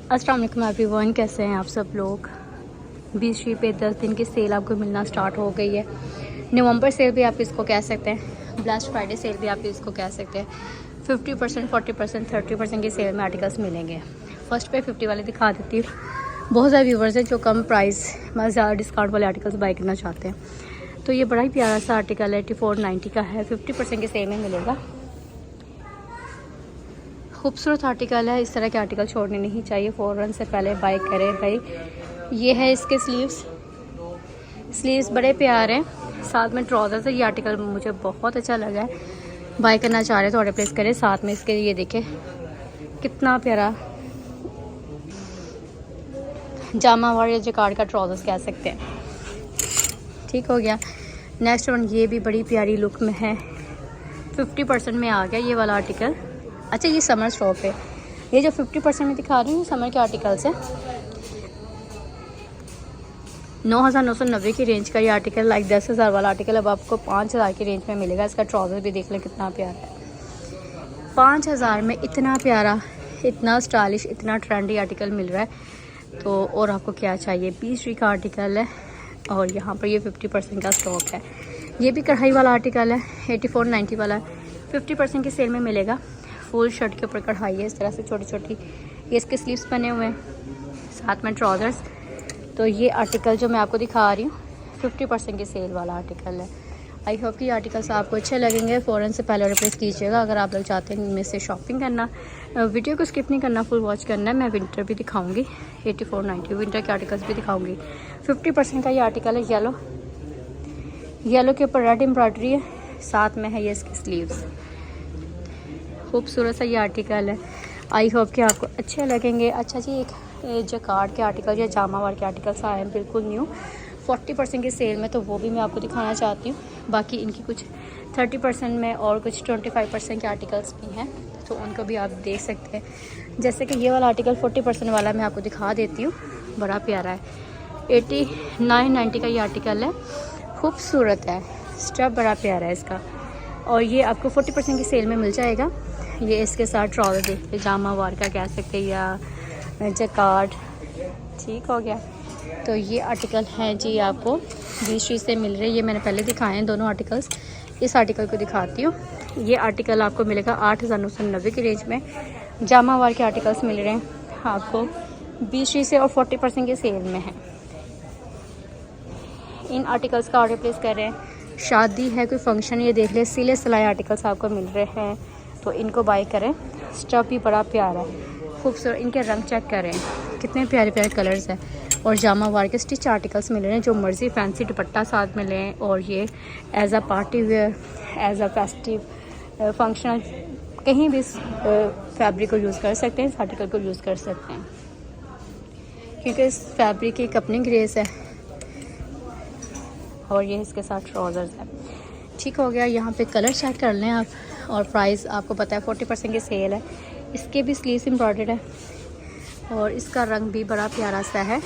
अस्सलाम वालेकुम एवरीवन, कैसे हैं आप सब लोग। 20 पे 10 दिन की सेल आपको मिलना स्टार्ट हो गई है। नवंबर सेल भी आप इसको कह सकते हैं, ब्लैक फ्राइडे सेल भी आप इसको कह सकते हैं। 50%, 40%, 30% की सेल में आर्टिकल्स मिलेंगे। फर्स्ट पे 50 वाले दिखा देती हूँ। बहुत सारे व्यूवर्स हैं जो कम प्राइस में ज़्यादा डिस्काउंट वाले आर्टिकल्स बाई करना चाहते हैं। तो ये बड़ा ही प्यारा सा आर्टिकल है, 8490 का है, 50% की सेल में मिलेगा। खूबसूरत आर्टिकल है। इस तरह के आर्टिकल छोड़ने नहीं चाहिए, फ़ौरन से पहले बाय करें भाई। ये है इसके स्लीव्स बड़े प्यारे हैं, साथ में ट्राउज़र्स है। ये आर्टिकल मुझे बहुत अच्छा लगा है, बाय करना चाह रहे तो ऑर्डर प्लेस करें। साथ में इसके ये देखें कितना प्यारा जामा वार या जकार्ड का ट्राउज़र्स कह सकते हैं। ठीक हो गया। नेक्स्ट वन, ये भी बड़ी प्यारी लुक में है, 50% में आ गया ये वाला आर्टिकल। अच्छा, ये समर स्टॉक है। ये जो 50% में दिखा रही हूँ समर के आर्टिकल्स है। 9,990 की रेंज का ये आर्टिकल, लाइक 10,000 वाला आर्टिकल अब आपको 5,000 की रेंज में मिलेगा। इसका ट्राउज़र भी देख लें कितना प्यारा है। 5,000 में इतना प्यारा, इतना स्टाइलिश, इतना ट्रेंडी आर्टिकल मिल रहा है तो और आपको क्या चाहिए। 20 का आर्टिकल है और यहाँ पर ये 50% का स्टॉक है। ये भी कढ़ाई वाला आर्टिकल है, 8490 वाला, 50% की सेल में मिलेगा। फुल शर्ट के ऊपर कढ़ाई है इस तरह से छोटी छोटी। ये इसके स्लीव्स बने हुए हैं, साथ में ट्राउज़र्स। तो ये आर्टिकल जो मैं आपको दिखा रही हूँ 50% की सेल वाला आर्टिकल है। आई होप कि आर्टिकल्स आपको अच्छे लगेंगे। फ़ौरन से पहले रिप्लेस कीजिएगा अगर आप लोग चाहते हैं इनमें से शॉपिंग करना। वीडियो को स्किप नहीं करना, फुल वॉच करना है। मैं विंटर भी दिखाऊंगी, 8490 विंटर के आर्टिकल्स भी दिखाऊंगी। 50% का ये आर्टिकल है, येलो के ऊपर रेड एम्ब्रॉयडरी है, साथ में है ये इसकी स्लीव्स। खूबसूरत सा ये आर्टिकल है। आई होप कि आपको अच्छे लगेंगे। अच्छा जी, एक जकार्ड के आर्टिकल या जामा वार के आर्टिकल्स आए हैं बिल्कुल न्यू, 40% की सेल में, तो वो भी मैं आपको दिखाना चाहती हूँ। बाकी इनकी कुछ 30% में और कुछ 25% के आर्टिकल्स भी हैं, तो उनको भी आप देख सकते हैं। जैसे कि ये वाला आर्टिकल 40% वाला मैं आपको दिखा देती हूँ, बड़ा प्यारा है। 8990 का ये आर्टिकल है, खूबसूरत है, स्टफ बड़ा प्यारा है इसका। और ये आपको 40% की सेल में मिल जाएगा। ये इसके साथ ट्राउज़र देखते, जामा वार का कह सकते हैं या जकार्ड। ठीक हो गया। तो ये आर्टिकल है जी आपको 20 से मिल रहे हैं। ये मैंने पहले दिखाए हैं दोनों आर्टिकल्स। इस आर्टिकल को दिखाती हूँ। ये आर्टिकल आपको मिलेगा 8,990 की रेंज में। जामा वार के आर्टिकल्स मिल रहे हैं आपको 20 से और 40% की सेल में है। इन आर्टिकल्स का ऑर्डर प्लेस कर रहे हैं। शादी है, कोई फंक्शन, ये देख ले, सिले सिलाई आर्टिकल्स आपको मिल रहे हैं तो इनको बाय करें। स्टफ भी बड़ा प्यारा है, खूबसूरत। इनके रंग चेक करें कितने प्यारे प्यारे कलर्स हैं। और जामा वार के स्टिच आर्टिकल्स मिल रहे हैं, जो मर्ज़ी फैंसी दुपट्टा साथ में लें। और ये as a party wear, as a festive functional, कहीं भी फैब्रिक को यूज़ कर सकते हैं, इस आर्टिकल को यूज़ कर सकते हैं, क्योंकि इस फैब्रिक की एक अपनी ग्रेस है। और ये इसके साथ ट्राउज़र्स है। ठीक हो गया। यहाँ पे कलर चेक कर लें आप। और प्राइस आपको पता है 40% की सेल है। इसके भी स्लीव्स एम्ब्रॉयडर्ड है और इसका रंग भी बड़ा प्यारा सा है।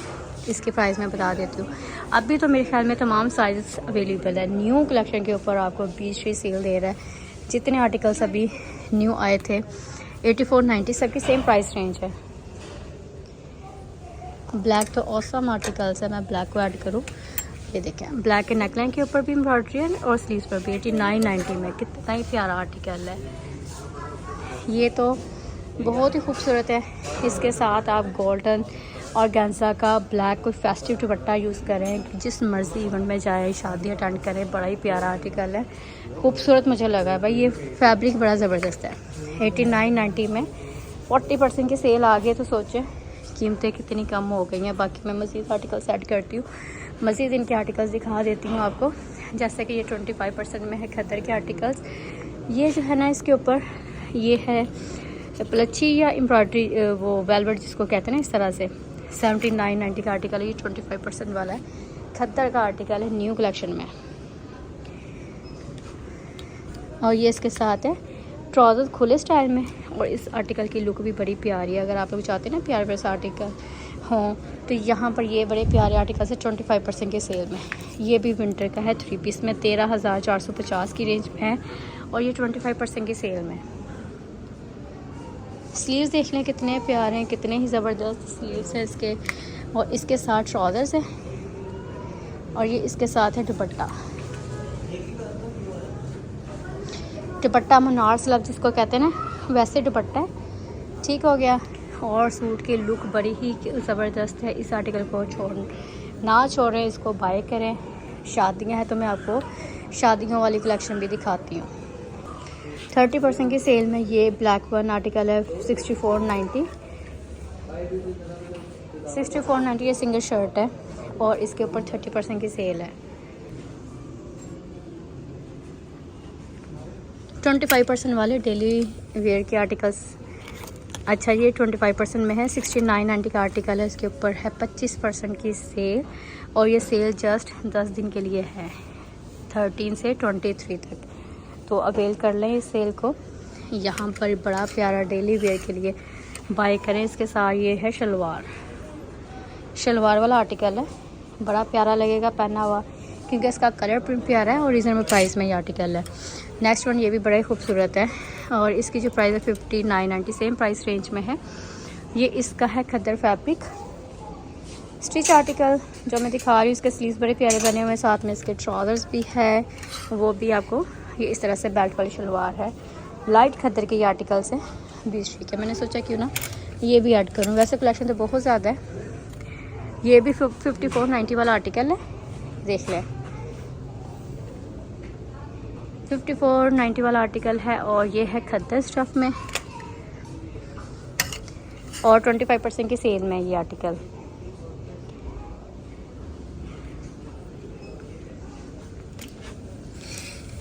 इसकी प्राइस मैं बता देती हूँ। अभी तो मेरे ख्याल में तमाम साइज़ अवेलेबल है। न्यू कलेक्शन के ऊपर आपको 20 सेल दे रहा है। जितने आर्टिकल्स अभी न्यू आए थे 8490, सबकी सेम प्राइस रेंज है। ब्लैक तो ऑसम आर्टिकल्स है, मैं ब्लैक को ऐड करूँ। ये देखें, ब्लैक के नेकलाइन के ऊपर भी एम्ब्रॉयडरी है और स्लीव्स पर भी। 8990 में कितना ही प्यारा आर्टिकल है। ये तो बहुत ही खूबसूरत है। इसके साथ आप गोल्डन और गेंजा का ब्लैक कोई फेस्टिव दुपट्टा यूज़ करें, जिस मर्ज़ी इवेंट में जाए, शादी अटेंड करें, बड़ा ही प्यारा आर्टिकल है, खूबसूरत मुझे लगा है भाई। ये फैब्रिक बड़ा ज़बरदस्त है। 8990 में 40% की सेल आ गई तो सोचें कीमतें कितनी कम हो गई हैं। बाकी मैं मज़ीद आर्टिकल्स ऐड करती हूँ, मज़ीद इनके आर्टिकल्स दिखा देती हूँ आपको। जैसे कि ये 25% में है खद्दर के आर्टिकल्स। ये जो है ना, इसके ऊपर ये है प्लची या एम्ब्रॉयडरी, वो वेलवेट जिसको कहते हैं ना, इस तरह से। 7990 का आर्टिकल है, ये 25% वाला है, खद्दर का आर्टिकल है, न्यू कलेक्शन में। और ये इसके साथ है ट्राउज़र खुले स्टाइल में। और इस आर्टिकल की लुक भी बड़ी प्यारी है। अगर आप लोग चाहते हैं ना प्यारे प्यारे आर्टिकल हों तो यहाँ पर ये बड़े प्यारे आर्टिकल्स है 25% के सेल में। ये भी विंटर का है, 3 पीस में 13,450 की रेंज में है और ये 25% की सेल में। स्लीव्स देख लें कितने प्यारे हैं, कितने ही ज़बरदस्त स्लीव्स हैं इसके। और इसके साथ ट्राउज़र्स है और ये इसके साथ है दुपट्टा। दुपट्टा मनार स्लब जिसको कहते हैं ना, वैसे दुपट्टा है। ठीक हो गया। और सूट की लुक बड़ी ही ज़बरदस्त है। इस आर्टिकल को ना छोड़ें, इसको बाय करें। शादियां हैं तो मैं आपको शादियों वाली कलेक्शन भी दिखाती हूँ। 30% की सेल में ये ब्लैक वन आर्टिकल है 6490। 6490 ये सिंगल शर्ट है और इसके ऊपर 30% की सेल है। 25% वाले डेली वेयर के आर्टिकल्स। अच्छा, ये 25% में है। 6990 का आर्टिकल है, इसके ऊपर है 25% की सेल और ये सेल जस्ट 10 दिन के लिए है, 13 से 23 तक। तो अवेल कर लें इस सेल को। यहाँ पर बड़ा प्यारा डेली वेयर के लिए बाय करें। इसके साथ ये है शलवार वाला आर्टिकल है, बड़ा प्यारा लगेगा पहना हुआ क्योंकि इसका कलर प्रिंट प्यारा है और रीज़नेबल प्राइस में ये आर्टिकल है। नेक्स्ट वन ये भी बड़ा ही खूबसूरत है और इसकी जो प्राइस है 5990, सेम प्राइस रेंज में है। ये इसका है खद्दर फैब्रिक स्टिच आर्टिकल जो मैं दिखा रही हूँ। इसके स्लीव्स बड़े प्यारे बने हुए हैं, साथ में इसके ट्राउज़र्स भी है, वो भी आपको ये इस तरह से बेल्ट वाली शलवार है। लाइट खद्दर के ये आर्टिकल्स हैं 20 के। मैंने सोचा क्यों ना ये भी ऐड करूँ, वैसे कलेक्शन तो बहुत ज़्यादा है। ये भी 5490 वाला आर्टिकल है, देख लें। 5490 वाला आर्टिकल है और ये है खद्दर स्टफ में और 25% की सेल में ये आर्टिकल।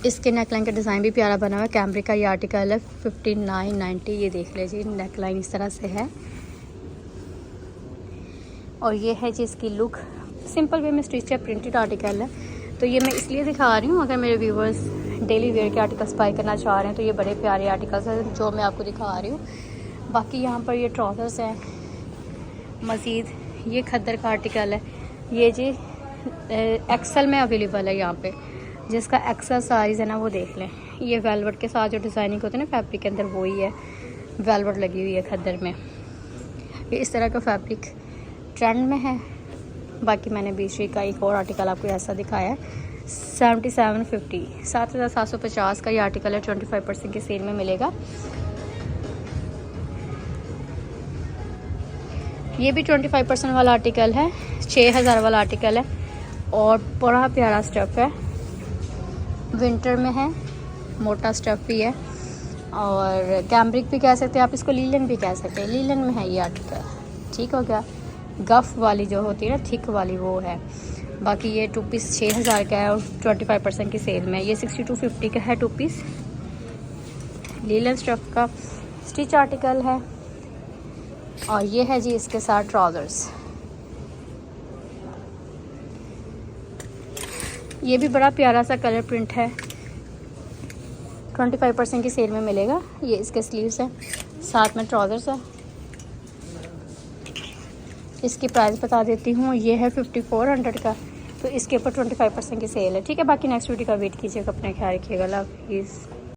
इसके नेकलाइन का डिज़ाइन भी प्यारा बना हुआ है। कैमरिक का ये आर्टिकल है 5990। ये देख लीजिए, नेकलाइन इस तरह से है और ये है जी इसकी लुक। सिंपल वे में स्टिच है, प्रिंटेड आर्टिकल है। तो ये मैं इसलिए दिखा रही हूँ, अगर मेरे व्यूवर्स डेली वेयर के आर्टिकल्स बाय करना चाह रहे हैं तो ये बड़े प्यारे आर्टिकल्स हैं जो मैं आपको दिखा रही हूँ। बाकी यहाँ पर ये ट्राउज़र्स हैं। मज़ीद ये खद्दर का आर्टिकल है, ये जी एक्सेल में अवेलेबल है। यहाँ पे जिसका एक्सेल साइज़ है ना वो देख लें। ये वेलवेट के साथ जो डिज़ाइनिंग होती है ना फैब्रिक के अंदर, वही है, वेलवेट लगी हुई है खद्दर में। ये इस तरह का फैब्रिक ट्रेंड में है। बाकी मैंने 20 का एक और आर्टिकल आपको ऐसा दिखाया है 7750, 7750 का ये आर्टिकल है। 25% की सेल में मिलेगा। ये भी 25% वाला आर्टिकल है, 6000 वाला आर्टिकल है और बड़ा प्यारा स्टफ़ है। विंटर में है, मोटा स्टफ़ भी है और कैम्ब्रिक भी कह सकते हैं आप इसको, लीलन भी कह सकते हैं। लीलन में है ये आर्टिकल। ठीक हो गया। गफ़ वाली जो होती है ना, थिक वाली, वो है। बाकी ये 2 पीस 6000 का है और 25% की सेल में। ये 6250 का है 2 पीस लीलन स्टफ़ का स्टिच आर्टिकल है। और ये है जी इसके साथ ट्राउज़र्स। ये भी बड़ा प्यारा सा कलर प्रिंट है, 25% की सेल में मिलेगा। ये इसके स्लीव्स हैं, साथ में ट्राउज़र्स है। इसकी प्राइस बता देती हूँ, ये है 5400 का। तो इसके ऊपर 25% की सेल है। ठीक है, बाकी नेक्स्ट वीडियो का वेट कीजिएगा। अपना ख्याल रखिएगा। अल्लाह हाफिज़।